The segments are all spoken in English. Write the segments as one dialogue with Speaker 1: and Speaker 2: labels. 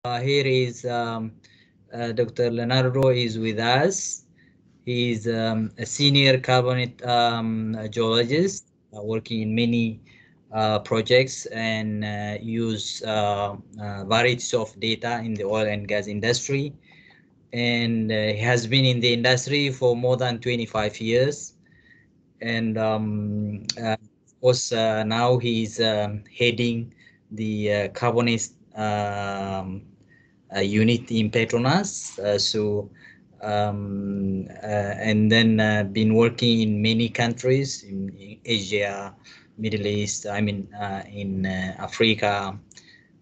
Speaker 1: Here is Dr. Leonardo is with us. He's a senior carbonate geologist working in many projects and use varieties of data in the oil and gas industry. And he has been in the industry for more than 25 years. And of course, now he's heading the carbonate unit in Petronas. And then been working in many countries in Asia, Middle East, in Africa,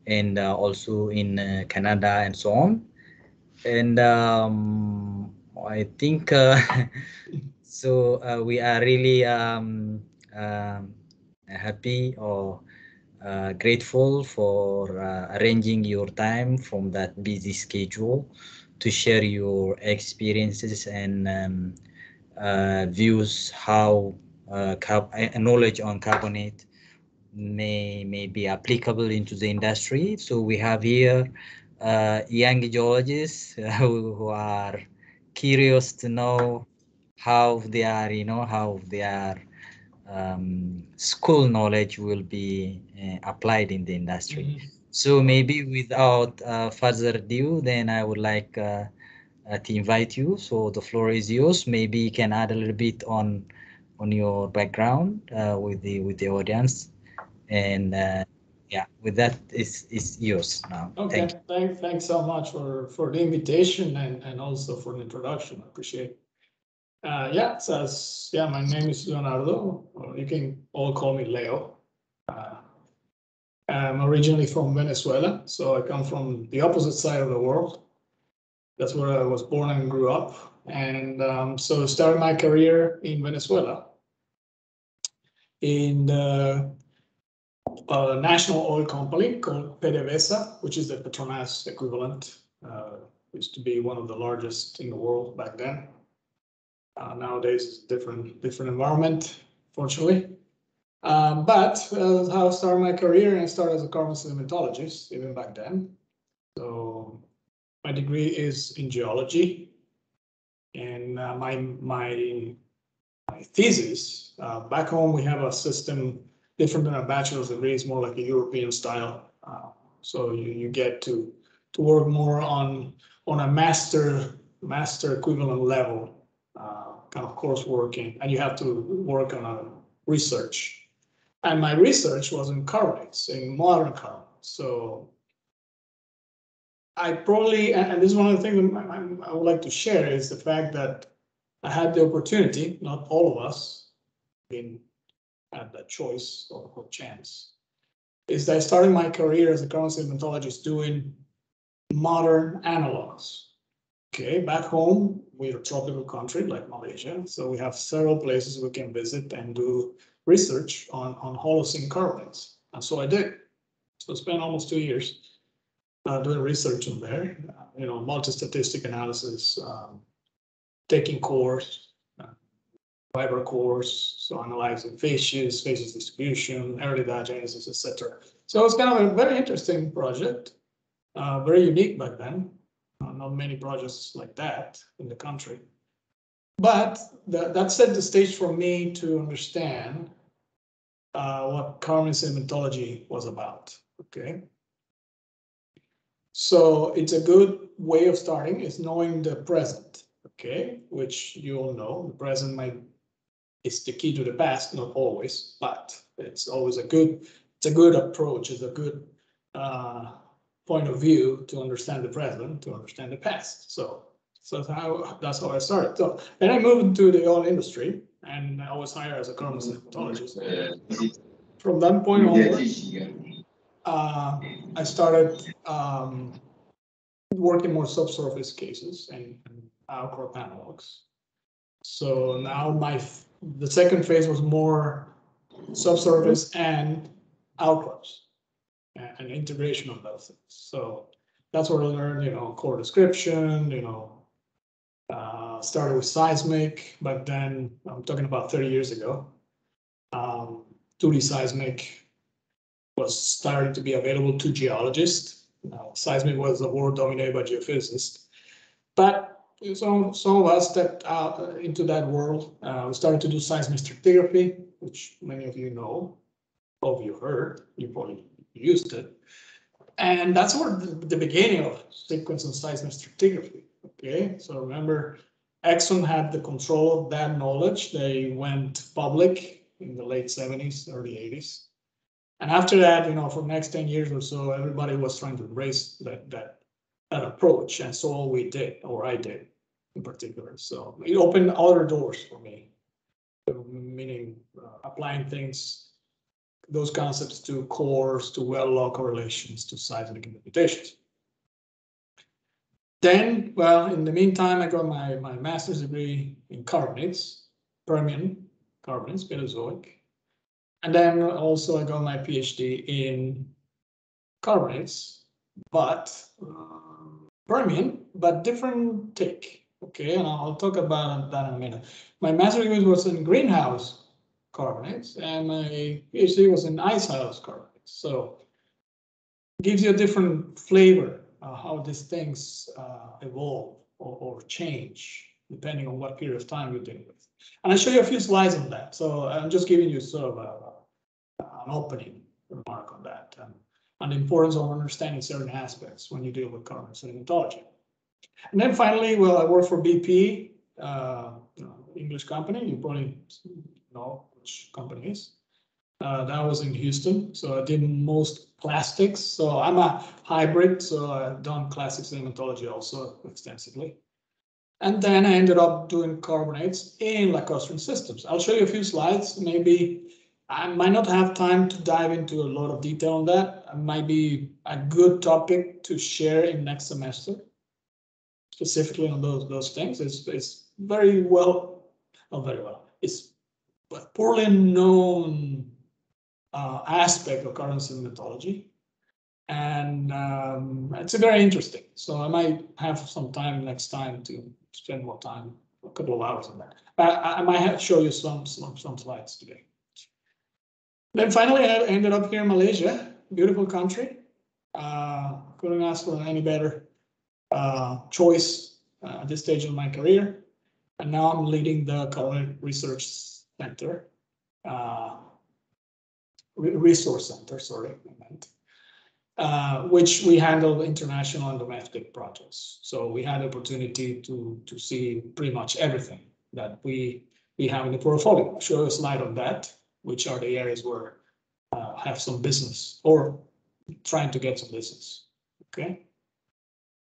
Speaker 1: and also in Canada and so on. And I think so we are really happy or grateful for arranging your time from that busy schedule to share your experiences and views how knowledge on carbonate may be applicable into the industry. So we have here young geologists who are curious to know how their school knowledge will be applied in the industry. Mm-hmm. So maybe without further ado, then I would like to invite you. So the floor is yours. Maybe you can add a little bit on your background with the audience, and yeah, with that is yours now.
Speaker 2: Okay, thanks so much for the invitation and also for the introduction. I appreciate it. My name is Leonardo, or you can all call me Leo. I'm originally from Venezuela, so I come from the opposite side of the world. That's where I was born and grew up. And so started my career in Venezuela in the national oil company called PDVSA, which is the Petronas equivalent. Used to be one of the largest in the world back then. Nowadays, it's different environment, fortunately. But how I started my career, and I started as a carbon sedimentologist even back then. So my degree is in geology, and my thesis back home we have a system different than a bachelor's degree. It's more like a European style. So you get to work more on a master equivalent level kind of coursework, and you have to work on a research. And my research was in carbonates, in modern carbonates. So I probably, and this is one of the things I would like to share, is the fact that I had the opportunity, not all of us had that choice or chance, is that I started my career as a carbon sedimentologist doing modern analogs. Okay, back home, we're a tropical country like Malaysia, so we have several places we can visit and do research on Holocene carbonates. And so I did. So I spent almost 2 years doing research on there, multi-statistic analysis, taking cores, fiber cores, so analyzing phases distribution, early diagenesis, etc. So it was kind of a very interesting project, very unique back then. Not many projects like that in the country. But that set the stage for me to understand what carbon sedimentology was about. Okay. So it's a good way of starting is knowing the present. Okay, which you all know. The present is the key to the past, not always, but it's always a good approach. It's a good point of view to understand the present, to understand the past. So that's how I started. So then I moved into the oil industry, and I was hired as a carbon sedimentologist. From that point onward, I started working more subsurface cases and outcrop analogs. So now the second phase was more subsurface and outcrops and integration of those things. So that's where I learned, core description, started with seismic, but then I'm talking about 30 years ago. 2D seismic was starting to be available to geologists. Seismic was a word dominated by geophysicists. But some of us stepped out into that world. We started to do seismic stratigraphy, which many of you know, of you heard, you probably used it. And that's where the beginning of sequence and seismic stratigraphy. Okay, so remember, Exxon had the control of that knowledge. They went public in the late 70s, early 80s. And after that, for the next 10 years or so, everybody was trying to embrace that approach. And so all we did, or I did in particular. So it opened other doors for me, meaning applying things, those concepts to cores, to well law correlations, to seismic interpretations. Then, well, in the meantime, I got my master's degree in carbonates, Permian carbonates, Paleozoic. And then also I got my PhD in carbonates, but Permian, but different take. Okay, and I'll talk about that in a minute. My master's degree was in greenhouse carbonates, and my PhD was in icehouse carbonates. So it gives you a different flavor how these things evolve or change depending on what period of time you're dealing with. And I'll show you a few slides on that. So I'm just giving you sort of an opening remark on that and the importance of understanding certain aspects when you deal with carbonate sedimentology. And then finally, well, I work for BP, English company. You probably know which company it is. That was in Houston, so I did most plastics. So I'm a hybrid, so I've done classic sedimentology also extensively. And then I ended up doing carbonates in lacustrine systems. I'll show you a few slides. Maybe I might not have time to dive into a lot of detail on that. It might be a good topic to share in next semester, specifically on those things. It's very well, not very well. It's a poorly known aspect of carbonate sedimentology, and it's very interesting. So I might have some time next time to spend more time, a couple of hours on that. I might have show you some slides today. Then finally, I ended up here in Malaysia, beautiful country. Couldn't ask for any better choice at this stage of my career. And now I'm leading the Carbonate Research Center, Resource Center, sorry, I meant, which we handle international and domestic projects. So we had the opportunity to see pretty much everything that we have in the portfolio. I'll show you a slide on that, which are the areas where have some business or trying to get some business. Okay.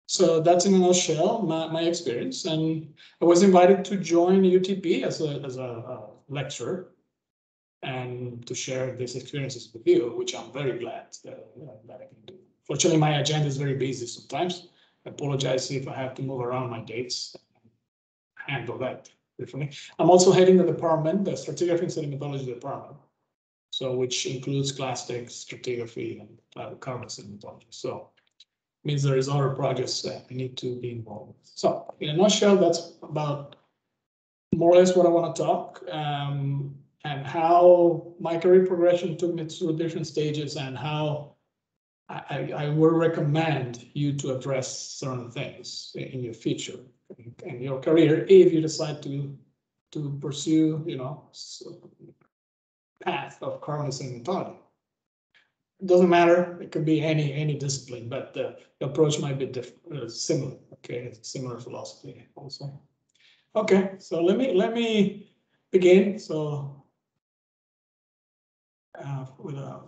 Speaker 2: So that's in a nutshell my experience, and I was invited to join UTP as a lecturer and to share these experiences with you, which I'm very glad that I can do. Fortunately, my agenda is very busy sometimes. I apologize if I have to move around my dates and handle that differently. I'm also heading the department, the Stratigraphy and Sedimentology department, so which includes clastic stratigraphy and carbonate sedimentology. So means there is other projects that I need to be involved with. So in a nutshell, that's about more or less what I want to talk, and how my career progression took me through different stages, and how I would recommend you to address certain things in your future and your career if you decide to pursue, path of carbonate sedimentology. It doesn't matter. It could be any discipline, but the approach might be different, similar. Okay, it's similar philosophy also. Okay, so let me begin. So with a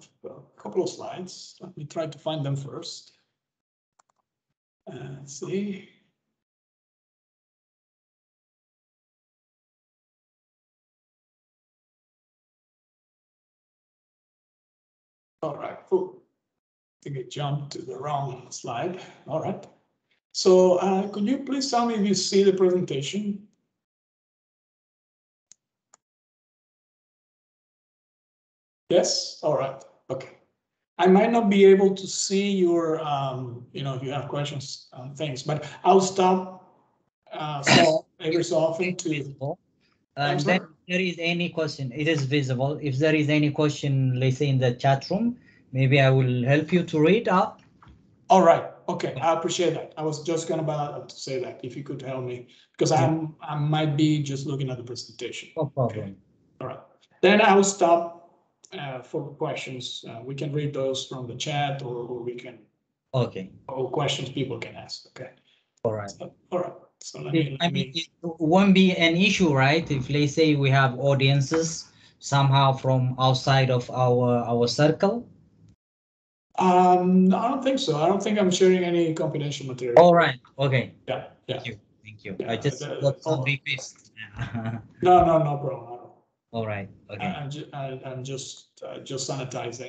Speaker 2: couple of slides. Let me try to find them first. Let's see. All right, cool. I think I jumped to the wrong slide. All right. So could you please tell me if you see the presentation? Yes? All right. Okay. I might not be able to see your, if you have questions on things, but I'll stop every so often to.
Speaker 1: And then if there is any question, it is visible. If there is any question, let's say in the chat room, maybe I will help you to read up.
Speaker 2: All right. Okay, I appreciate that. I was just about to say that if you could help me, because I might be just looking at the presentation.
Speaker 1: No problem.
Speaker 2: Okay. All right. Then I will stop for questions. We can read those from the chat, or we can.
Speaker 1: Okay.
Speaker 2: Or questions people can ask. Okay.
Speaker 1: All right.
Speaker 2: So, all right. So let
Speaker 1: me. It won't be an issue, right? If let's say we have audiences somehow from outside of our circle.
Speaker 2: I don't think so. I don't think I'm sharing any confidential material.
Speaker 1: All right. Okay.
Speaker 2: Yeah. Yeah.
Speaker 1: Thank you.
Speaker 2: Yeah,
Speaker 1: I just got some requests.
Speaker 2: No problem.
Speaker 1: All right. Okay.
Speaker 2: I'm just sanitize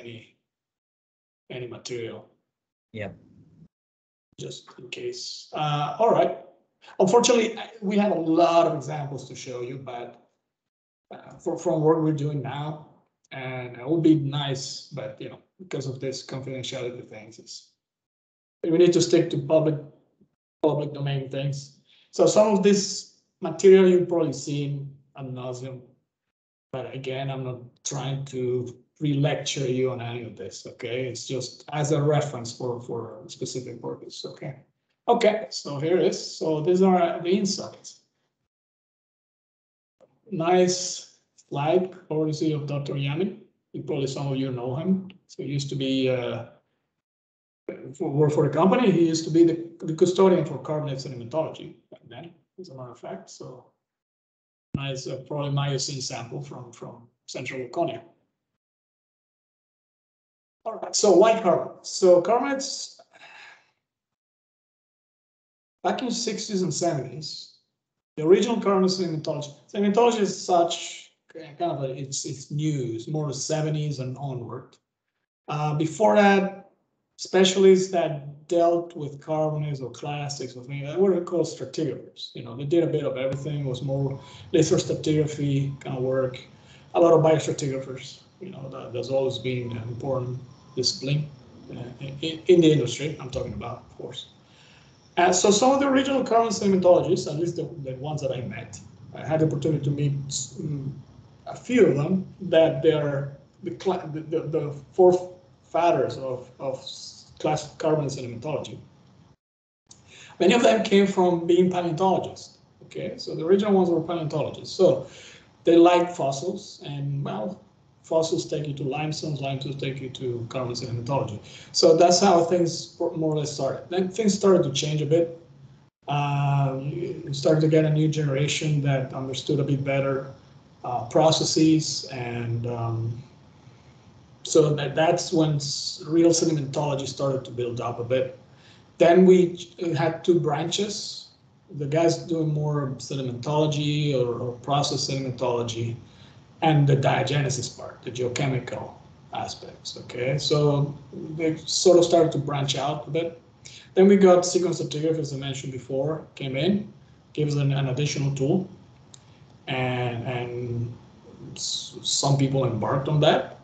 Speaker 2: any material.
Speaker 1: Yeah.
Speaker 2: Just in case. All right. Unfortunately, we have a lot of examples to show you, but from what we're doing now, and it would be nice, but because of this confidentiality things, we need to stick to public domain things. So some of this material you've probably seen ad nauseum, but again, I'm not trying to re-lecture you on any of this. Okay, it's just as a reference for a specific purpose. Okay, so here it is. So these are the insights. Nice slide, courtesy of Dr. Yamin. Probably some of you know him. So he used to be work for the company. He used to be the custodian for carbonate sedimentology back then, as a matter of fact. So nice, probably Miocene sample from central Laconia. All right, so why carbon? So carbonates back in the 60s and 70s, the original carbonate sedimentology. Sedimentology is such kind of it's new. It's more the 70s and onward. Before that, specialists that dealt with carbonates or clastics or things that were called stratigraphers. They did a bit of everything. It was more lithostratigraphy kind of work. A lot of biostratigraphers. That's always been an important discipline in the industry. I'm talking about, of course. And so some of the original carbonate sedimentologists, at least the ones that I met, I had the opportunity to meet a few of them that they are the fourth fathers of classic carbonate sedimentology. Many of them came from being paleontologists. Okay, so the original ones were paleontologists. So they liked fossils, and well, fossils take you to limestones, limestones take you to carbonate sedimentology. So that's how things more or less started. Then things started to change a bit. You started to get a new generation that understood a bit better processes, and so that's when real sedimentology started to build up a bit. Then we had two branches. The guys doing more sedimentology or process sedimentology, and the diagenesis part, the geochemical aspects. Okay, so they sort of started to branch out a bit. Then we got sequence stratigraphy, as I mentioned before, came in, gave us an additional tool, and some people embarked on that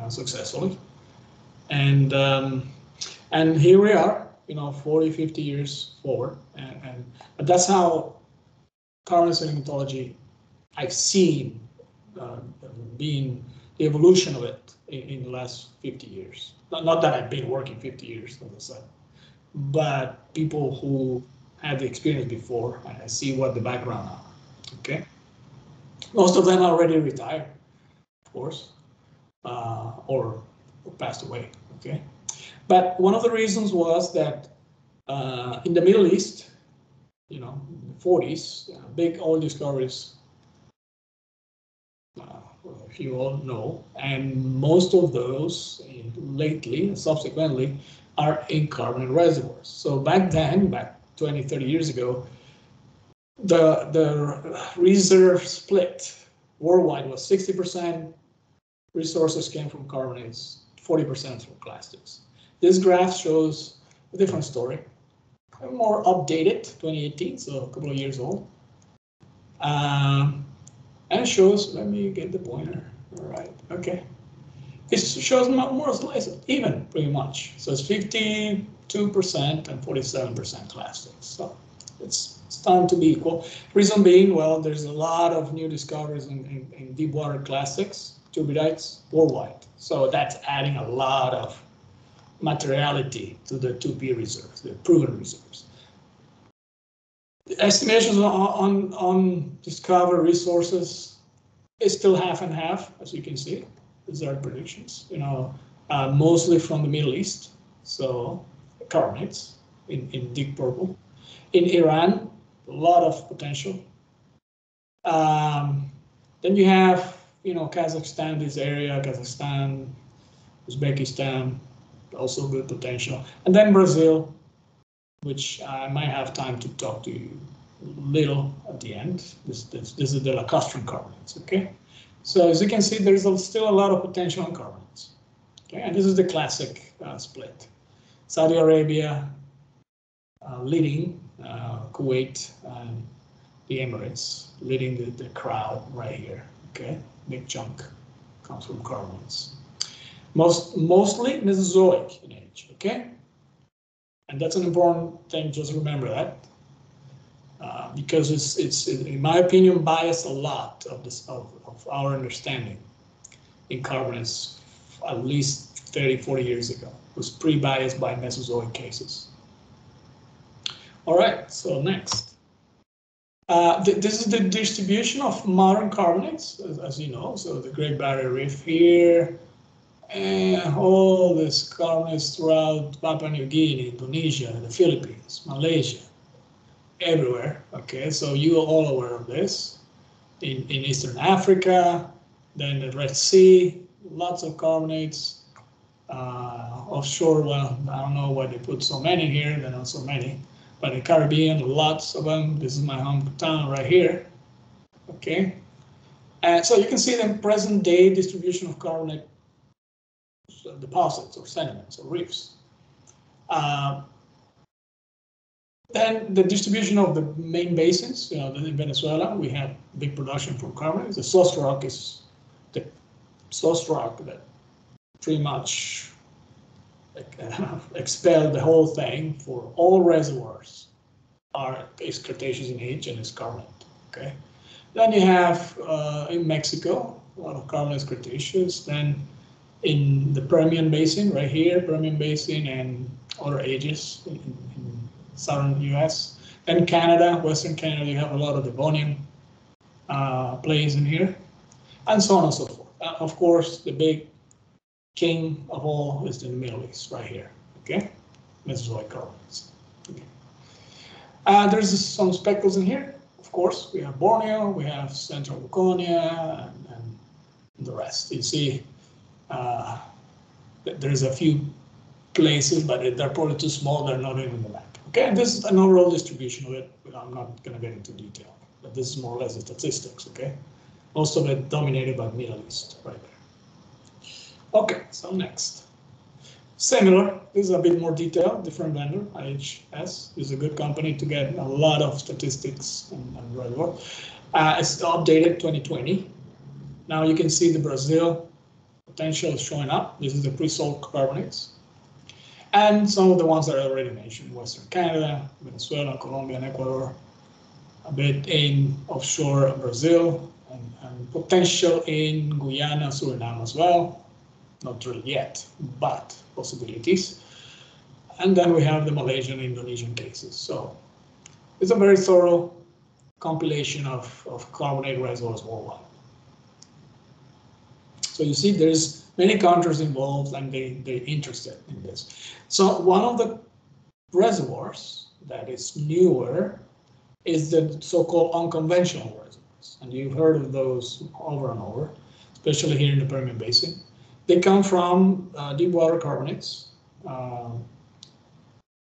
Speaker 2: successfully, and here we are, 40, 50 years forward, but that's how carbonate sedimentology I've seen being the evolution of it in the last 50 years. Not that I've been working 50 years, as I said, but people who had the experience before, I see what the background are. Okay, most of them are already retired, of course, or passed away. Okay, but one of the reasons was that in the Middle East, the 40s, big oil discoveries, if you all know, and most of those lately, subsequently, are in carbonate reservoirs. So back then, back 20, 30 years ago, the reserve split worldwide was 60% resources came from carbonates, 40% from clastics. This graph shows a different story, more updated, 2018, so a couple of years old. And it shows, let me get the pointer. All right, okay. It shows more or less even, pretty much. So it's 52% and 47% clastics. So it's starting to be equal. Reason being, well, there's a lot of new discoveries in deep water clastics, turbidites worldwide. So that's adding a lot of materiality to the 2P reserves, the proven reserves. The estimations on discovered resources is still half and half, as you can see. These are predictions, mostly from the Middle East. So carbonates in deep purple. In Iran, a lot of potential. Then you have, Kazakhstan, this area, Kazakhstan, Uzbekistan, also good potential. And then Brazil, which I might have time to talk to you a little at the end. This is the lacustrine carbonates, okay? So as you can see, there's still a lot of potential on carbonates. Okay, and this is the classic split. Saudi Arabia leading, Kuwait and the Emirates leading the crowd right here. Okay, big chunk comes from carbonates. Mostly Mesozoic in age. Okay, and that's an important thing. Just remember that. Because it's in my opinion biased a lot of our understanding in carbonates at least 30-40 years ago. It was pre-biased by Mesozoic cases. All right, so next. This is the distribution of modern carbonates, as you know. So the Great Barrier Reef here, and all these carbonates throughout Papua New Guinea, Indonesia, the Philippines, Malaysia. Everywhere, okay, so you are all aware of this. In Eastern Africa, then the Red Sea, lots of carbonates. Offshore, well, I don't know why they put so many here, there are not so many. But in the Caribbean, lots of them. This is my hometown right here, okay. And so you can see the present day distribution of carbonate deposits or sediments or reefs. Then the distribution of the main basins, in Venezuela, we have big production from carbonates. The source rock is the source rock that pretty much expelled the whole thing for all reservoirs is Cretaceous in age and is carbonate. Okay. Then you have in Mexico a lot of carbonates Cretaceous. Then in the Permian Basin, right here, Permian Basin and other ages in southern US. Then Canada, Western Canada, you have a lot of Devonian plays in here, and so on and so forth. Of course, the big king of all is in the Middle East, right here, okay? Mesozoic carbonates. Okay. There's some speckles in here, of course. We have Borneo, we have Central Laconia, and the rest. You see, there's a few places, but they're probably too small, they're not even in the map. Okay, and this is an overall distribution of it, but I'm not going to get into detail. But this is more or less the statistics, okay? Most of it dominated by Middle East, right there. Okay, so next. Similar, this is a bit more detailed, different vendor, IHS. This is a good company to get a lot of statistics and reservoir. It's updated 2020. Now you can see the Brazil potential is showing up. This is the pre-salt carbonates. And some of the ones that I already mentioned, Western Canada, Venezuela, Colombia, and Ecuador, a bit in offshore Brazil, and potential in Guyana, Suriname as well. Not drilled yet, but possibilities. And then we have the Malaysian and Indonesian cases. So it's a very thorough compilation of carbonate reservoirs worldwide. So you see there's many countries involved and they're interested in this. So one of the reservoirs that is newer is the so-called unconventional reservoirs. And you've heard of those over and over, especially here in the Permian Basin. They come from deep water carbonates,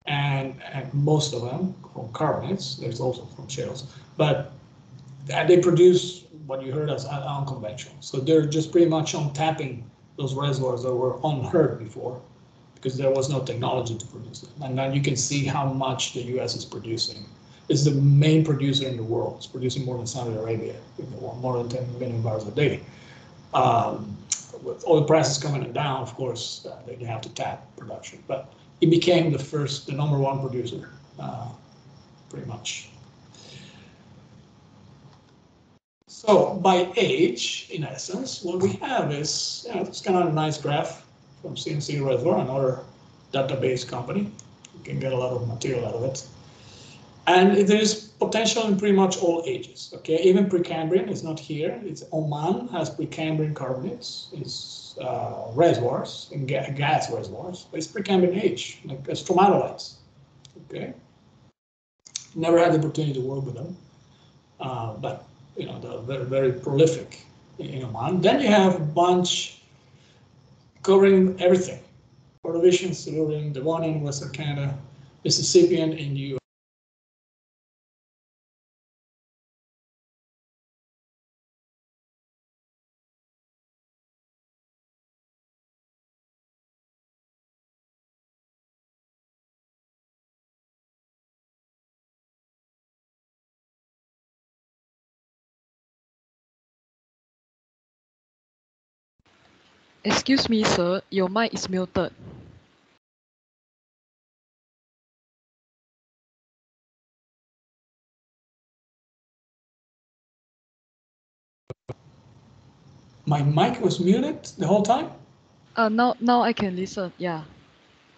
Speaker 2: and most of them from carbonates. There's also from shales, but they produce what you heard as unconventional. So they're just pretty much untapping those reservoirs that were unheard before, because there was no technology to produce them. And now you can see how much the US is producing. It's the main producer in the world. It's producing more than Saudi Arabia, more than 10 million barrels a day. With oil prices coming down, of course, they have to tap production. But it became the number one producer, pretty much. So by age, in essence, what we have is, it's kind of a nice graph from CNC Reservoir and other database company. You can get a lot of material out of it. And there is potential in pretty much all ages. Okay, even Precambrian is not here. It's Oman has Precambrian carbonates. It's reservoirs and gas reservoirs. But it's Precambrian age, like stromatolites. Okay, never had the opportunity to work with them, but you know they're very, very prolific in Oman. Then you have a bunch covering everything: Ordovician, Silurian, Devonian, Western Canada, Mississippian in the US.
Speaker 3: Excuse me, sir, your mic is muted.
Speaker 2: My mic was muted the whole time?
Speaker 3: Now I can listen, yeah.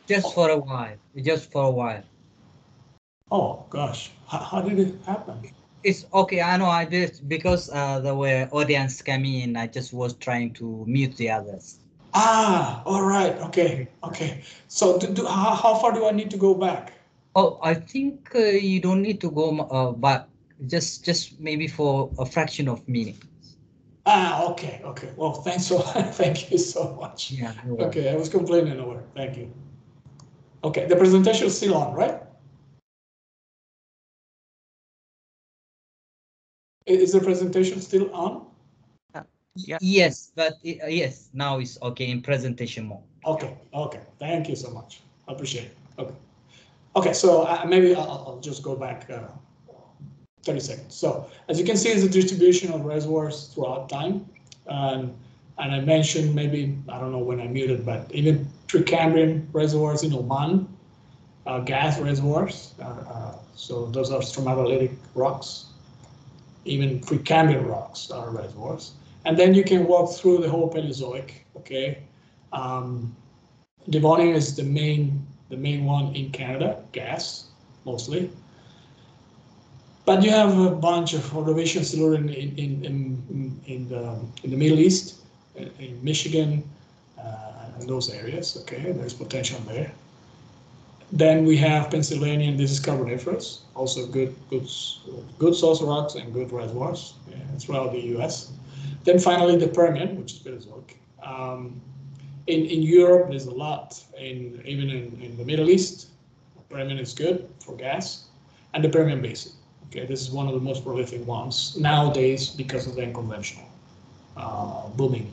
Speaker 1: Just for a while. Just for a while.
Speaker 2: Oh gosh, how did it happen?
Speaker 1: It's okay. I know I did because there were audience coming in. I just was trying to mute the others.
Speaker 2: Ah, all right. Okay, okay. So how far do I need to go back?
Speaker 1: Oh, I think you don't need to go back. Just maybe for a fraction of minute.
Speaker 2: Ah, okay, okay. Well, thanks so thank you so much.
Speaker 1: Yeah.
Speaker 2: Okay, I was complaining over. Thank you. Okay, the presentation is still on, right? Is the presentation still on?
Speaker 1: Yeah. Yes, but yes, now it's okay in presentation mode.
Speaker 2: Okay, okay. Thank you so much. I appreciate it. Okay. Okay, so maybe I'll just go back 30 seconds. So as you can see, it's a distribution of reservoirs throughout time. And I mentioned maybe, I don't know when I muted, but even Precambrian reservoirs in Oman, gas reservoirs. So those are stromatolitic rocks. Even Precambrian rocks are reservoirs. And then you can walk through the whole Paleozoic, okay? Devonian is the main one in Canada, gas, mostly. But you have a bunch of Ordovician Silurian in the Middle East, in Michigan, and those areas. Okay, there's potential there. Then we have Pennsylvania, this is Carboniferous, also good source rocks and good reservoirs throughout the U.S. Then finally the Permian, which is Paleozoic. In Europe, there's a lot. Even in the Middle East, the Permian is good for gas, and the Permian Basin. Okay, this is one of the most prolific ones nowadays because of the unconventional booming.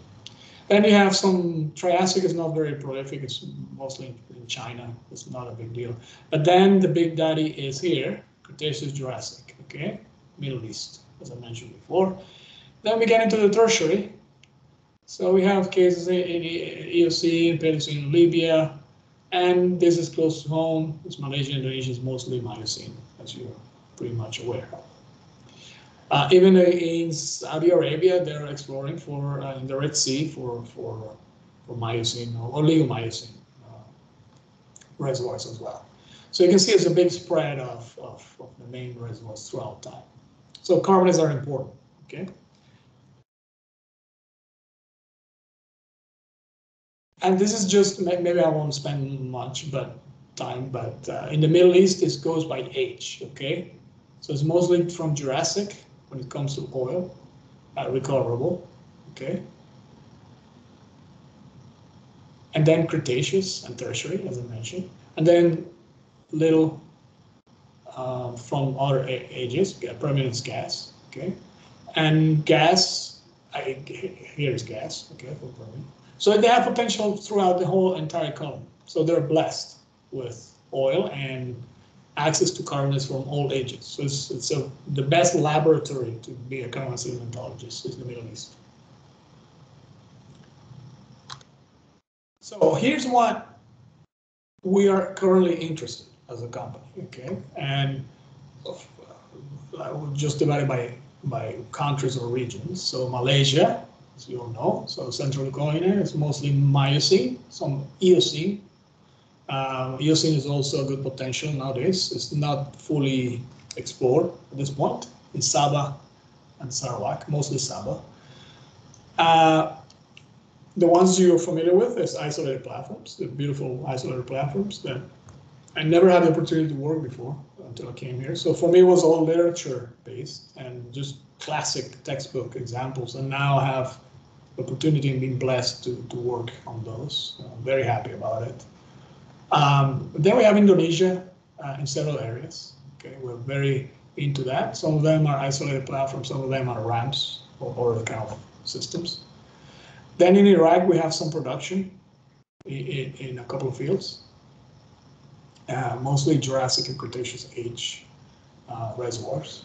Speaker 2: Then you have some Triassic is not very prolific. It's mostly in China. It's not a big deal. But then the big daddy is here, Cretaceous Jurassic. Okay, Middle East, as I mentioned before. Then we get into the Tertiary. So we have cases in Eocene, Paleocene in Libya, and this is close to home. It's Malaysia, Indonesia is mostly Miocene, as you're pretty much aware of. Even in Saudi Arabia, they're exploring for in the Red Sea for Miocene or Oligomycene reservoirs as well. So you can see it's a big spread of the main reservoirs throughout time. So carbonates are important. Okay. And this is just maybe I won't spend much time, but in the Middle East, this goes by age. Okay. So it's mostly from Jurassic when it comes to oil, recoverable, okay? And then Cretaceous and Tertiary, as I mentioned. And then little from other ages, permanent gas, okay? And gas, here is gas, okay, for permanent. So they have potential throughout the whole entire column. So they're blessed with oil and access to carbonates from all ages. So it's the best laboratory to be a carbonate sedimentologist is the Middle East. So here's what we are currently interested as a company, okay? And I will just divide it by countries or regions. So Malaysia, as you all know, so Central Coina is mostly Miocene, some Eocene Eocene is also a good potential nowadays. It's not fully explored at this point in Sabah and Sarawak, mostly Sabah. The ones you're familiar with is isolated platforms, the beautiful isolated platforms that I never had the opportunity to work before until I came here. So for me, it was all literature based and just classic textbook examples. And now I have the opportunity and being blessed to work on those. I'm very happy about it. Then we have Indonesia in several areas. Okay, we're very into that. Some of them are isolated platforms, some of them are ramps or the kind of systems. Then in Iraq, we have some production in a couple of fields, mostly Jurassic and Cretaceous age reservoirs.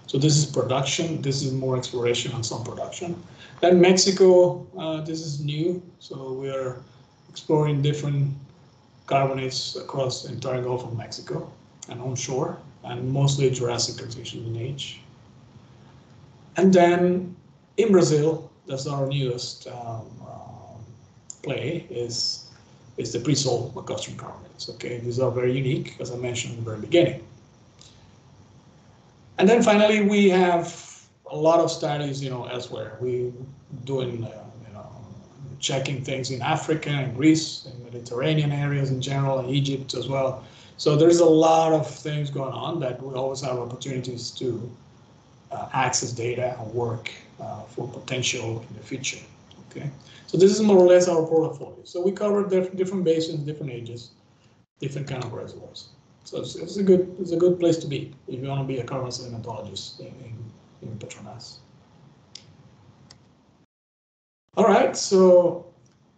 Speaker 2: So this is production, this is more exploration and some production. Then Mexico, this is new, so we are exploring different carbonates across the entire Gulf of Mexico and onshore, and mostly Jurassic Cretaceous in age. And then in Brazil, that's our newest play, is the pre-salt McCusker carbonates. Okay, these are very unique, as I mentioned in the very beginning. And then finally, we have a lot of studies, elsewhere. We doing, checking things in Africa and Greece, in Mediterranean areas in general, and Egypt as well. So there's a lot of things going on that we always have opportunities to access data and work for potential in the future. Okay, so this is more or less our portfolio. So we cover different basins, different ages, different kind of reservoirs. So it's a good place to be if you want to be a carbon sedimentologist in Petronas. All right, so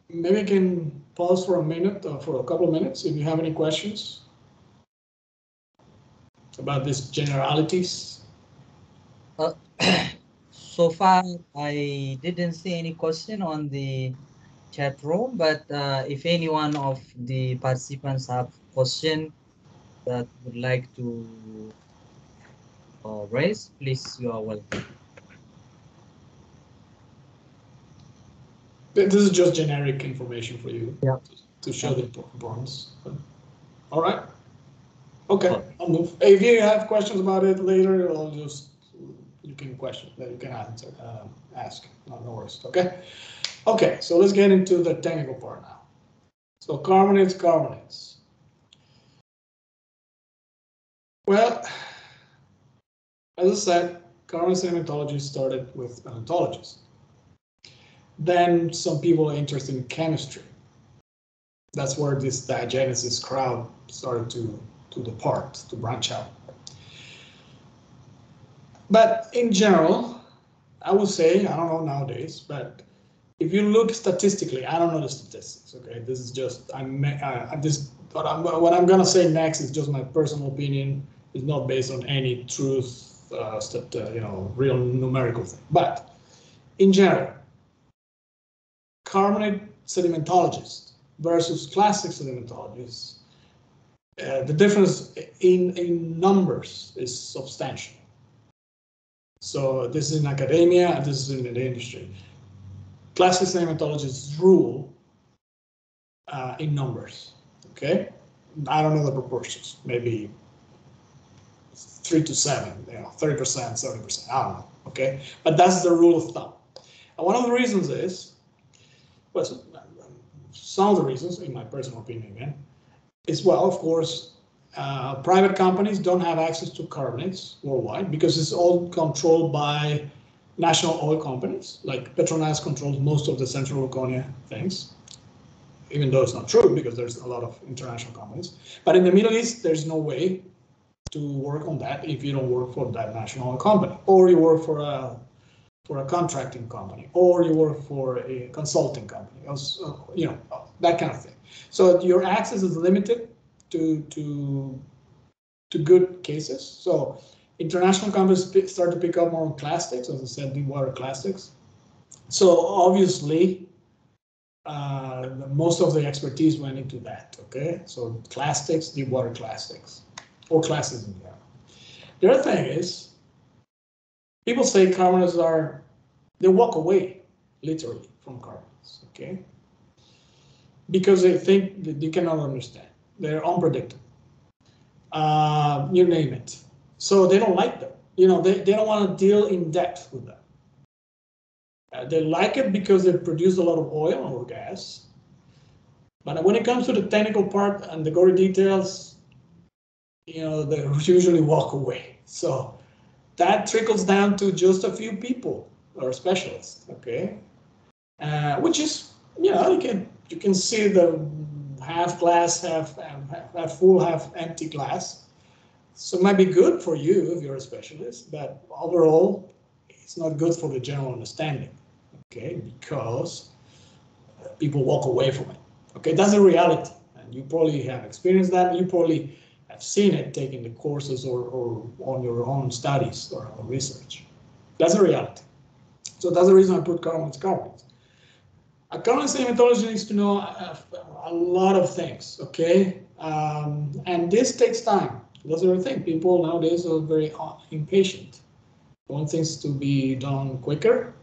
Speaker 2: maybe I can pause for a minute or for a couple of minutes if you have any questions about these generalities.
Speaker 1: So far, I didn't see any question on the chat room, but if any one of the participants have question that would like to raise, please, you are welcome.
Speaker 2: This is just generic information for you,
Speaker 1: yeah,
Speaker 2: to show the importance. All right. Okay, I'll move. If you have questions about it later, you can answer, ask. No worries. Okay. Okay, so let's get into the technical part now. So carbonates. Well, as I said, carbonate sedimentology started with paleontologists. Then some people are interested in chemistry. That's where this diagenesis crowd started to depart, to branch out. But in general, I would say, I don't know nowadays, but if you look statistically, I don't know the statistics. Okay, this is just what I'm gonna say next is just my personal opinion. It's not based on any truth, real numerical thing. But in general, carbonate sedimentologists versus classic sedimentologists, the difference in numbers is substantial. So this is in academia, and this is in the industry. Classic sedimentologists rule in numbers, okay? I don't know the proportions, maybe 3 to 7, 30%, 70%, I don't know, okay? But that's the rule of thumb. And one of the reasons is, well, some of the reasons, in my personal opinion again, is, well, of course, private companies don't have access to carbonates worldwide because it's all controlled by national oil companies. Like Petronas controls most of the Central Laconia things, even though it's not true because there's a lot of international companies. But in the Middle East, there's no way to work on that if you don't work for that national oil company, or you work for a contracting company, or you work for a consulting company, that kind of thing. So your access is limited to good cases. So international companies start to pick up more on plastics, as I said, deep water plastics. So obviously, most of the expertise went into that, okay? So plastics, deep water plastics, or plastics in general. The other thing is, people say carbonates they walk away, literally, from carbonates, okay? because they think that you cannot understand. They're unpredictable. You name it. So they don't like them. You know, they don't want to deal in depth with them. They like it because they produce a lot of oil or gas. But when it comes to the technical part and the gory details, you know, they usually walk away. So that trickles down to just a few people or specialists, okay? Which is, you know, you can see the half glass, half full, half empty glass. So it might be good for you if you're a specialist, but overall, it's not good for the general understanding, okay? Because people walk away from it, okay? That's a reality, and you probably have experienced that. You probably have seen it taking the courses or on your own studies or research. That's a reality. So that's the reason I put carbonates. A carbonate sedimentology needs to know a lot of things, okay? And this takes time. That's the thing. People nowadays are very impatient. Want things to be done quicker,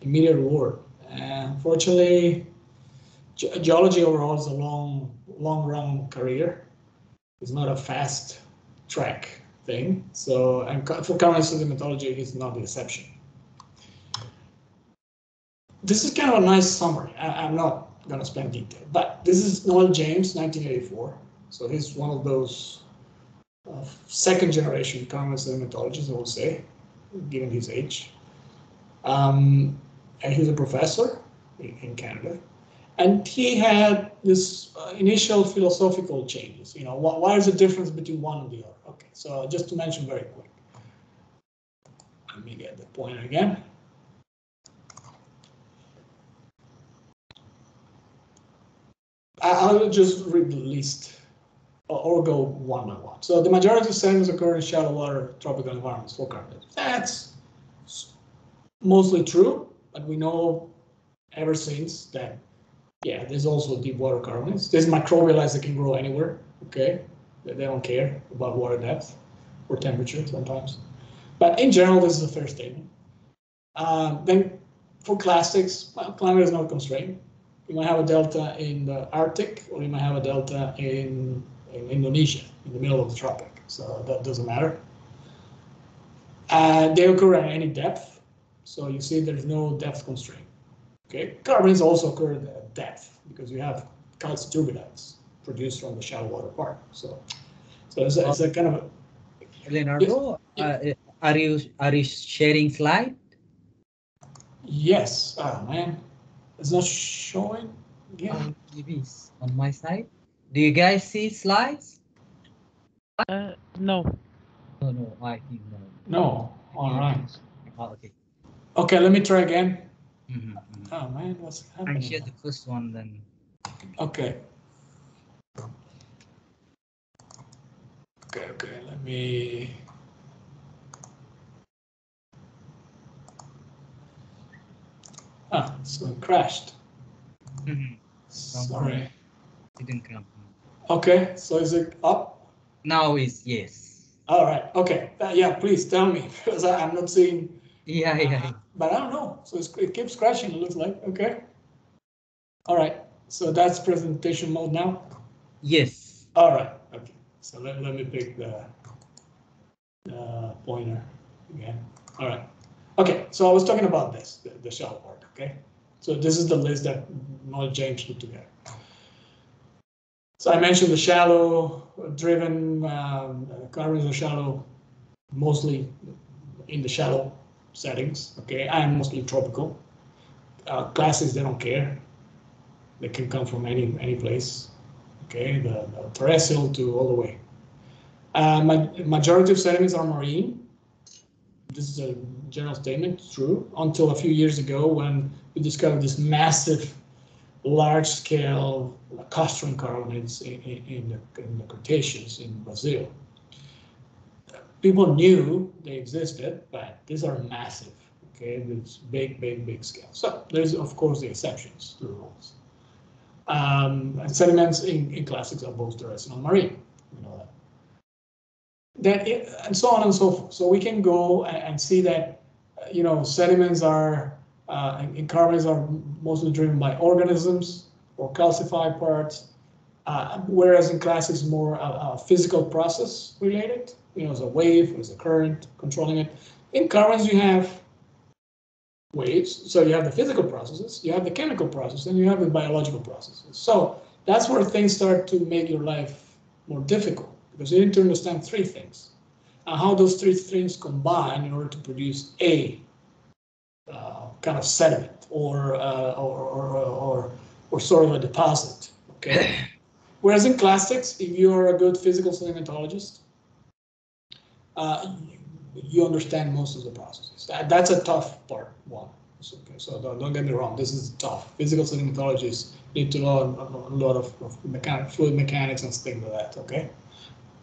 Speaker 2: immediate reward. Unfortunately, geology overall is a long run career. It's not a fast track thing. So, and for carbonate sedimentology, it's not the exception. This is kind of a nice summary. I'm not going to spend detail, but this is Noel James, 1984. So he's one of those second generation carbonate sedimentologists, I will say, given his age. And he's a professor in Canada. And he had this initial philosophical changes. You know, why is the difference between one and the other? Okay, so just to mention very quick. Let me get the pointer again. I'll just read the list or go one by one. So the majority of sediments occur in shallow water tropical environments for carbonate. That's mostly true, but we know ever since that, yeah, there's also deep water carbonates. There's microbial that can grow anywhere, okay? They don't care about water depth or temperature sometimes. But in general, this is a fair statement. Then for clastics, well, climate is not constrained. You might have a delta in the Arctic, or you might have a delta in Indonesia, in the middle of the tropic. So that doesn't matter. They occur at any depth. So you see there's no depth constraint. Okay, carbonates also occur at depth because you have calciturbidites produced from the shallow water part. So it's a kind of a,
Speaker 1: Leonardo, are you sharing slide?
Speaker 2: yes. Oh man, it's not showing. Yeah.
Speaker 1: Maybe it's on my side. Do you guys see slides?
Speaker 3: No.
Speaker 1: No, I think no.
Speaker 2: No. All right.
Speaker 1: Oh, okay.
Speaker 2: Okay, let me try again.
Speaker 1: Mm-hmm.
Speaker 2: Oh man, what's
Speaker 1: I
Speaker 2: happening?
Speaker 1: share the first one then.
Speaker 2: Okay. Okay, let me. Ah, so it crashed. Sorry.
Speaker 1: Didn't come.
Speaker 2: Okay, so is it up?
Speaker 1: Now is yes.
Speaker 2: All right. Okay. Yeah, please tell me because I'm not seeing.
Speaker 1: Yeah.
Speaker 2: But I don't know. So it keeps crashing. It looks like. Okay. All right. So that's presentation mode now.
Speaker 1: Yes.
Speaker 2: All right. Okay. So let me pick the pointer again. All right. Okay. So I was talking about this, the shallow part. Okay. So this is the list that Noel James put together. So I mentioned the shallow driven carbonates are shallow, mostly in the shallow settings, okay, and mostly tropical. Classes, they don't care. They can come from any place, okay, the terrestrial to all the way. Majority of sediments are marine. This is a general statement, true, until a few years ago when we discovered this massive large-scale castoreum carbonates in the Cretaceous in Brazil. People knew they existed, but these are massive. Okay, it's big scale. So there's of course the exceptions to the rules. And sediments in classics are both terrestrial and marine. You know that. And so on and so forth. So we can go and see that sediments are in carbonates are mostly driven by organisms or calcify parts, whereas in classics more physical process related. You know, there's a wave, there's a current controlling it. In currents you have waves, so you have the physical processes, you have the chemical process, and you have the biological processes. So that's where things start to make your life more difficult, because you need to understand three things, and how those three things combine in order to produce a kind of sediment or sort of a deposit. Okay. Whereas in clastics, if you're a good physical sedimentologist, you understand most of the processes. That's a tough part one. Okay, so don't get me wrong, this is tough. Physical sedimentologists need to learn a lot of fluid mechanics and things like that. Okay,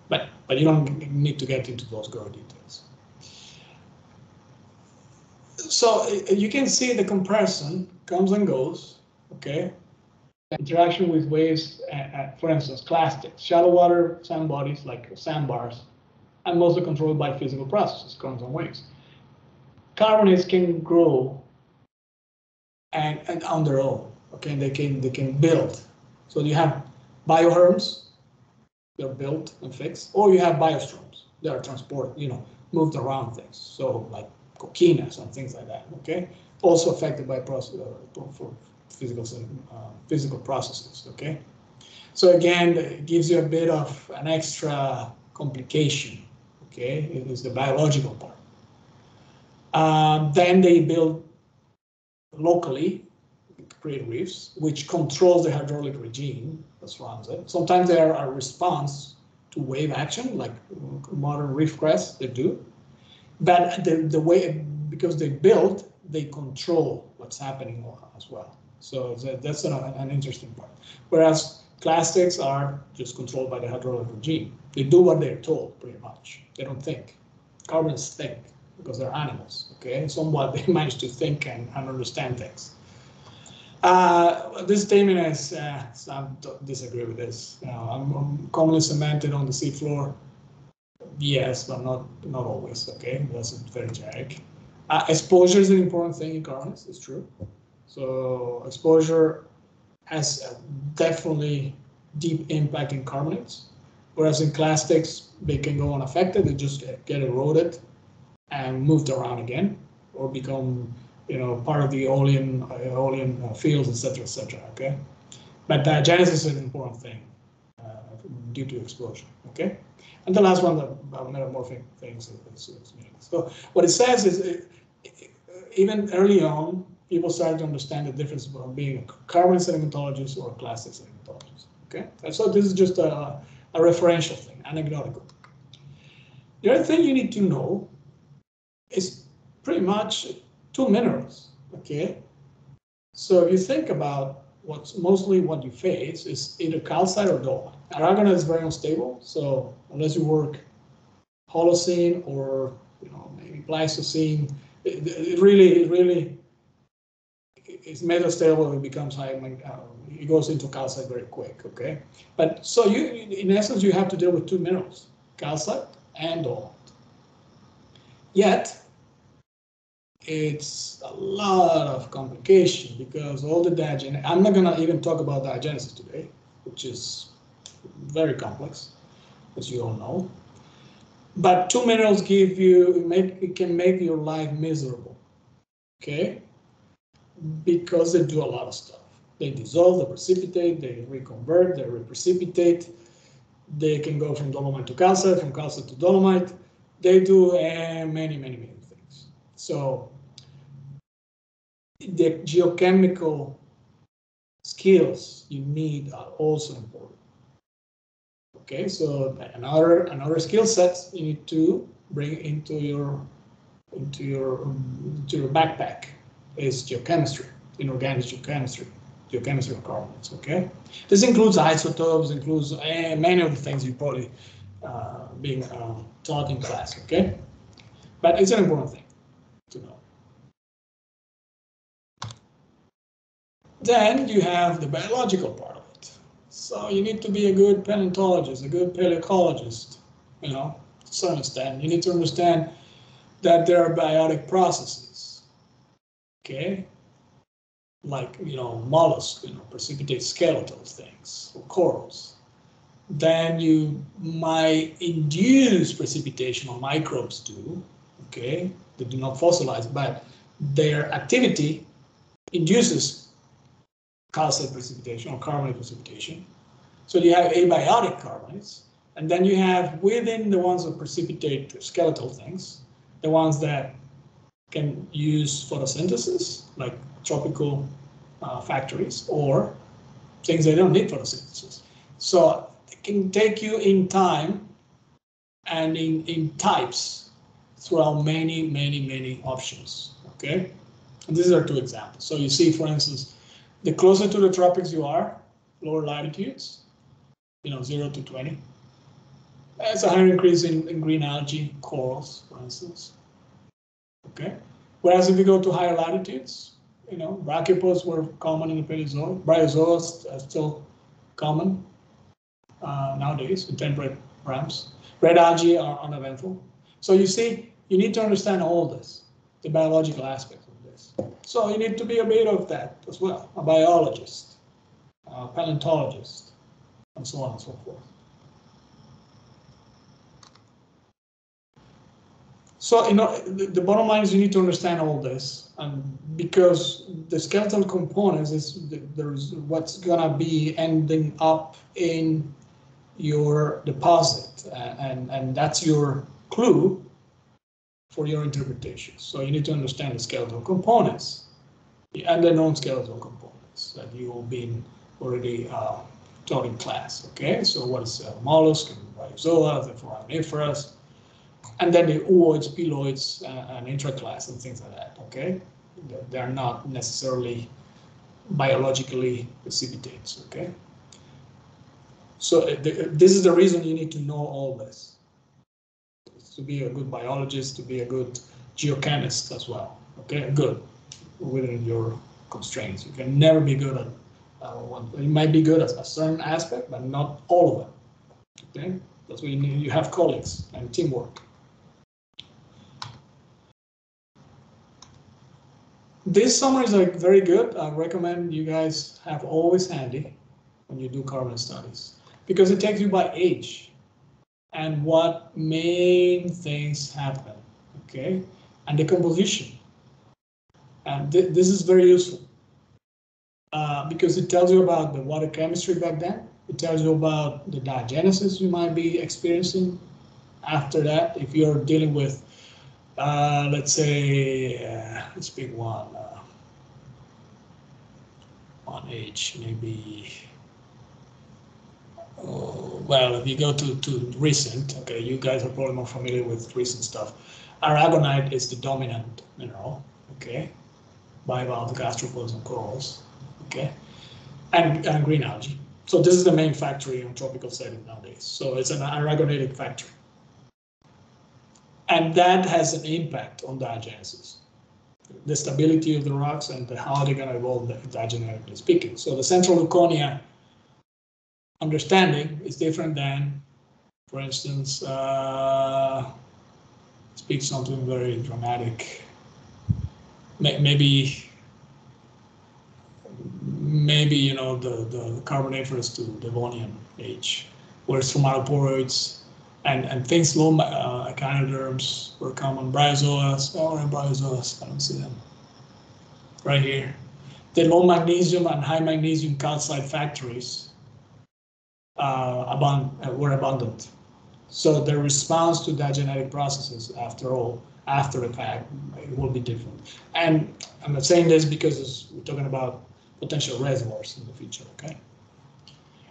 Speaker 2: but you don't need to get into those gore details. So you can see the comparison comes and goes. Okay, interaction with waves, for instance, clastics, shallow water sand bodies like sandbars, and mostly controlled by physical processes, currents and waves. Carbonates can grow and on their own. Okay, they can build. So you have bioherms, they're built and fixed, or you have biostroms, they are transported, you know, moved around things. So like coquinas and things like that. Okay, also affected by for physical processes. Okay, so again, it gives you a bit of an extra complication. Okay, it is the biological part. Then they build locally, create reefs, which controls the hydraulic regime that surrounds it. Sometimes they are a response to wave action, like modern reef crests, they do. But the way, because they build, they control what's happening as well. So that's an interesting part. Whereas clastics are just controlled by the hydraulic regime. They do what they're told, pretty much. They don't think. Carbonates think, because they're animals, okay? Somewhat they manage to think and understand things. This statement is, I disagree with this. You know, I'm commonly cemented on the seafloor. Yes, but not always, okay? That's very generic. Exposure is an important thing in carbonates, it's true. So exposure has definitely deep impact in carbonates, whereas in clastics, they can go unaffected, they just get eroded and moved around again, or become, you know, part of the aeolian fields, etc., okay? But diagenesis is an important thing due to exposure, okay? And the last one, the metamorphic things is meaningless. So what it says is, even early on, people started to understand the difference between being a carbonate sedimentologist or a clastic sedimentologist, okay? And so this is just a referential thing, anecdotal. The other thing you need to know is pretty much two minerals, okay? So if you think about what's mostly what you face is either calcite or dolomite. Aragonite is very unstable, so unless you work Holocene or, you know, maybe Pleistocene, it really is metastable. It becomes high. It goes into calcite very quick. Okay, but so you, in essence, you have to deal with two minerals, calcite and dolomite. Yet it's a lot of complication because all the diagenesis. I'm not gonna even talk about diagenesis today, which is very complex, as you all know. But two minerals give you, it can make your life miserable, okay? Because they do a lot of stuff. They dissolve, they precipitate, they reconvert, they reprecipitate. They can go from dolomite to calcite, from calcite to dolomite. They do many things. So the geochemical skills you need are also important. Okay, so another skill set you need to bring into your backpack is geochemistry, inorganic geochemistry of carbonates. Okay, this includes isotopes, includes many of the things you probably being taught in class. Okay, but it's an important thing to know. Then you have the biological part of it. So you need to be a good paleontologist, a good paleoecologist, you know, to some extent. You need to understand that there are biotic processes, okay? like, mollusks, precipitate skeletal things or corals, then you might induce precipitation, or microbes do, okay? They do not fossilize, but their activity induces calcite precipitation or carbonate precipitation. So you have abiotic carbonates, and then you have within the ones that precipitate skeletal things, the ones that can use photosynthesis, like tropical factories, or things that don't need photosynthesis. So it can take you in time and in types throughout many options, okay? And these are two examples. So you see, for instance, the closer to the tropics you are, lower latitudes, 0 to 20. It's a higher increase in green algae, corals, for instance. Okay. Whereas if you go to higher latitudes, brachiopods were common in the Paleozoic. Bryozoas are still common nowadays in temperate ramps. Red algae are uneventful. So you see, you need to understand all this, the biological aspects of this. So you need to be a bit of that as well, a biologist, a paleontologist, and so on and so forth. So, the bottom line is you need to understand all this, and because the skeletal components there's what's gonna be ending up in your deposit, and that's your clue for your interpretation. So you need to understand the skeletal components and the non-skeletal components that you will be already taught in class. Okay, so what is a mollusk and bryozoa, the foraminiferous, and then the ooids, peloids, and intraclass and things like that, okay? They're not necessarily biologically precipitates, okay? So this is the reason you need to know all this. It's to be a good biologist, to be a good geochemist as well, okay? Good, within your constraints. You can never be good at one. You might be good at a certain aspect, but not all of them, okay? That's why you need. You have colleagues and teamwork. This summary is very good. I recommend you guys have always handy when you do carbon studies, because it takes you by age and what main things happen, okay? And the composition. And this is very useful because it tells you about the water chemistry back then. It tells you about the diagenesis you might be experiencing after that. If you're dealing with, let's say, let's pick one age, maybe. Well, if you go to recent, okay, you guys are probably more familiar with recent stuff. Aragonite is the dominant mineral, okay, bivalve gastropods and corals, okay, and green algae. So this is the main factory in tropical settings nowadays. So it's an aragonatic factory. And that has an impact on diagenesis, the stability of the rocks and how they're going to evolve diagenetically speaking. So the central Leuconia understanding is different than, for instance, speak something very dramatic. Maybe the Carboniferous to Devonian age, where stromatoporoids and things low echinoderms were common. Bryozoas, I don't see them right here. The low magnesium and high magnesium calcite factories were abundant. So the response to diagenetic processes, after the fact, it will be different. And I'm not saying this because we're talking about potential reservoirs in the future, okay?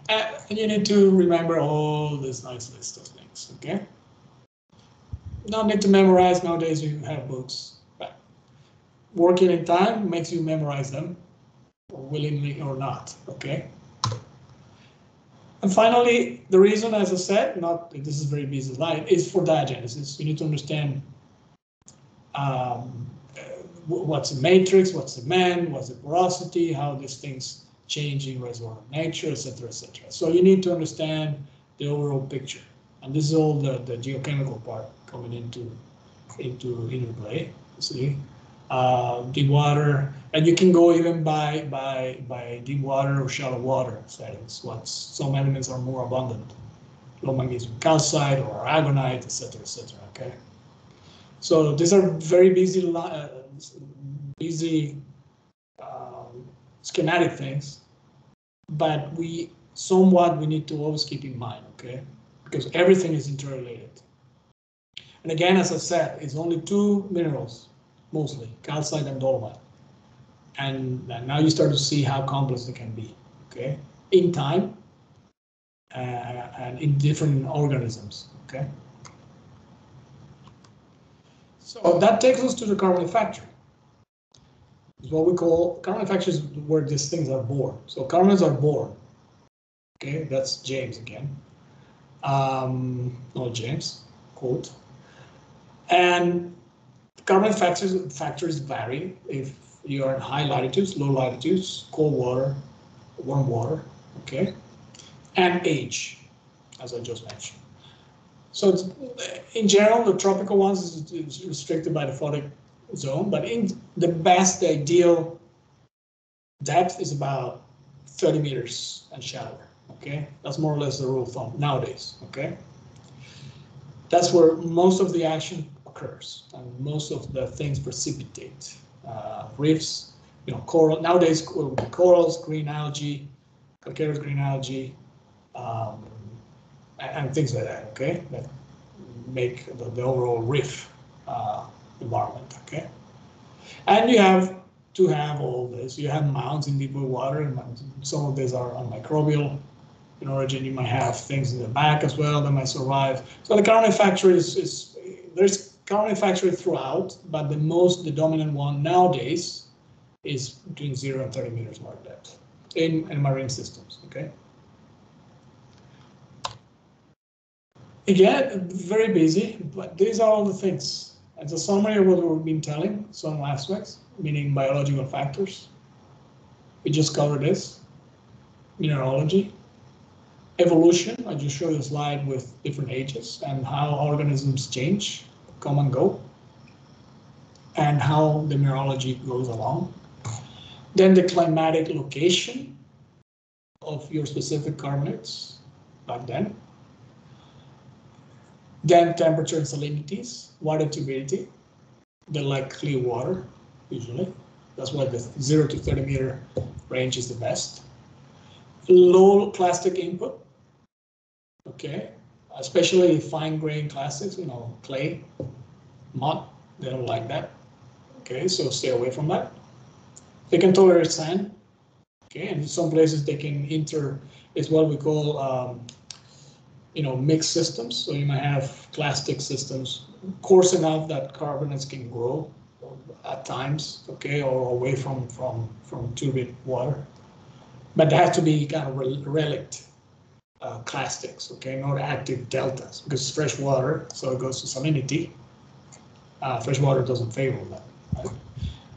Speaker 2: And you need to remember all this nice list of things, okay? Don't need to memorize, nowadays you have books. But working in time makes you memorize them, willingly or not, okay? And finally, the reason, as I said, this is very busy slide, is for diagenesis. You need to understand what's the matrix, what's the demand, what's the porosity, how these things change in reservoir nature, etc., etc. So you need to understand the overall picture. And this is all the geochemical part coming into interplay. See, deep water, and you can go even by deep water or shallow water settings. Some elements are more abundant, low magnesium calcite or aragonite, etc., etc. Okay, so these are very busy schematic things, but we need to always keep in mind, okay, because everything is interrelated. And again, as I said, it's only two minerals, mostly, calcite and dolomite. And now you start to see how complex they can be, okay, in time and in different organisms, okay. So that takes us to the carbonate factory. It's what we call, carbonate factory is where these things are born. So carbonates are born, okay, that's James again. Not James, quote. And carbonate factors vary if you are in high latitudes, low latitudes, cold water, warm water, okay, and age, as I just mentioned. So in general, the tropical ones is restricted by the photic zone, but in the best, the ideal depth is about 30 meters and shallower, okay? That's more or less the rule of thumb nowadays, okay? That's where most of the action occurs and most of the things precipitate. Reefs, you know, coral, nowadays corals, green algae, calcareous green algae, and things like that, okay? That make the overall reef environment, okay? And you have to have all this. You have mounds in deeper water, and some of these are microbial in origin. You might have things in the back as well that might survive. So the carbonate factory there's carbonate factory throughout, but the dominant one nowadays is between 0 and 30 meters water depth in marine systems, okay? Again, very busy, but these are all the things. It's a summary of what we've been telling, some aspects, meaning biological factors. We just covered this. Mineralogy. Evolution, I just showed you a slide with different ages and how organisms change, come and go, and how the mineralogy goes along. Then the climatic location of your specific carbonates back then. Then temperature and salinities, water turbidity. They like clear water, usually. That's why the 0 to 30 meter range is the best. Low plastic input, okay, especially fine grained plastics, you know, clay, mud, they don't like that. Okay, so stay away from that. They can tolerate sand, okay, and in some places they can it's what we call you know, mixed systems. So you might have clastic systems coarse enough that carbonates can grow at times, okay, or away from turbid water. But they have to be kind of relict clastics, okay, not active deltas, because it's fresh water, so it goes to salinity. Fresh water doesn't favor that.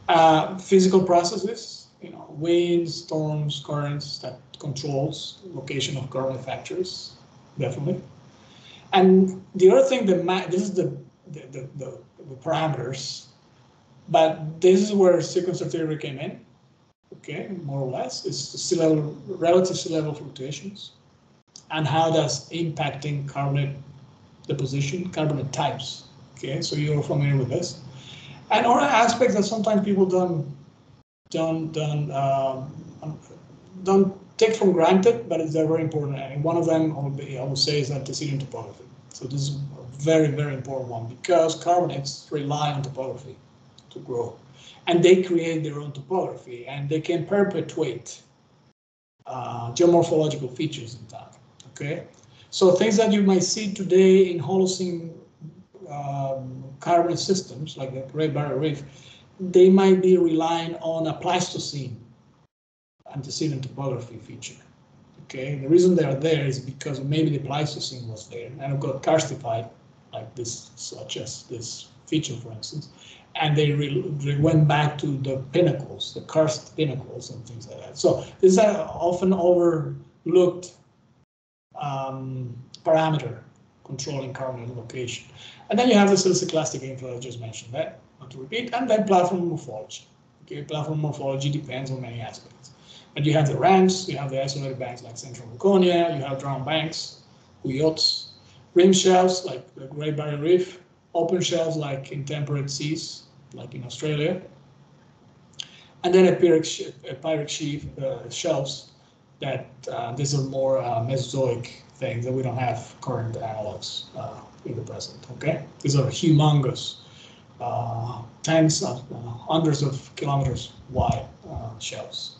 Speaker 2: Right? Physical processes, you know, winds, storms, currents, that controls location of carbonate factories. Definitely. And the other thing, this is the parameters, but this is where sequencer theory came in, okay, more or less. It's the sea level, relative sea level fluctuations, and how that's impacting carbonate deposition, carbonate types, okay, so you're familiar with this. And other aspects that sometimes people don't take for granted, but they're very important. And one of them, I would say, is antecedent topography. So this is a very, very important one because carbonates rely on topography to grow, and they create their own topography, and they can perpetuate geomorphological features in time. Okay, so things that you might see today in Holocene carbonate systems, like the Great Barrier Reef, they might be relying on a Pleistocene antecedent topography feature. Okay, the reason they are there is because maybe the Pleistocene was there and it got karstified, like this, such as this feature, for instance, and they went back to the pinnacles, the karst pinnacles and things like that. So this is an often overlooked parameter controlling carbonate location. And then you have the siliciclastic inflow I just mentioned, that not to repeat, and then platform morphology. Okay, platform morphology depends on many aspects. But you have the ramps, you have the isolated banks like Central Laconia, you have drowned banks, yachts, rim shelves like the Great Barrier Reef, open shelves like in temperate seas, like in Australia, and then Pyrrhic sheaf shelves that these are more Mesozoic things that we don't have current analogs in the present. Okay, these are humongous, tens of hundreds of kilometers wide shelves.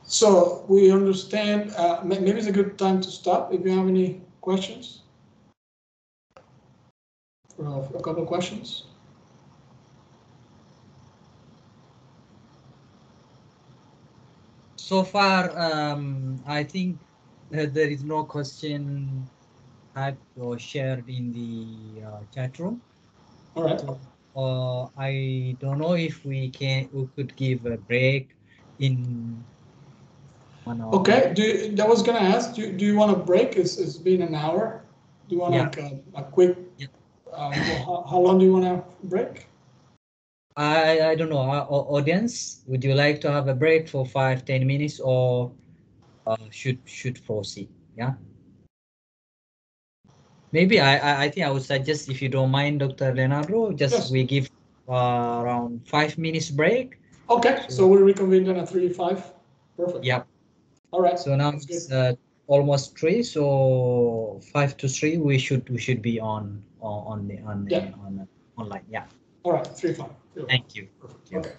Speaker 2: So we understand. Maybe it's a good time to stop. If you have any questions, a couple of questions.
Speaker 1: So far, I think there is no question typed or shared in the chat room.
Speaker 2: All right.
Speaker 1: So, I don't know if we could give a break in 1 hour.
Speaker 2: Okay. I was gonna ask. Do you want a break? It's been an hour. Do you want like a quick?
Speaker 1: Yeah.
Speaker 2: How long do you want to break?
Speaker 1: I don't know. Our audience, would you like to have a break for 5-10 minutes, or should proceed? Yeah. Maybe I think I would suggest, if you don't mind, Dr. Leonardo, just we give around 5 minutes break.
Speaker 2: Okay. So we'll reconvene then at 3:05. Perfect.
Speaker 1: Yep.
Speaker 2: All right.
Speaker 1: So now it's almost 3. So 2 to 3 we should be on online. Yeah.
Speaker 2: All right. 3:05.
Speaker 1: Thank you.
Speaker 2: Okay.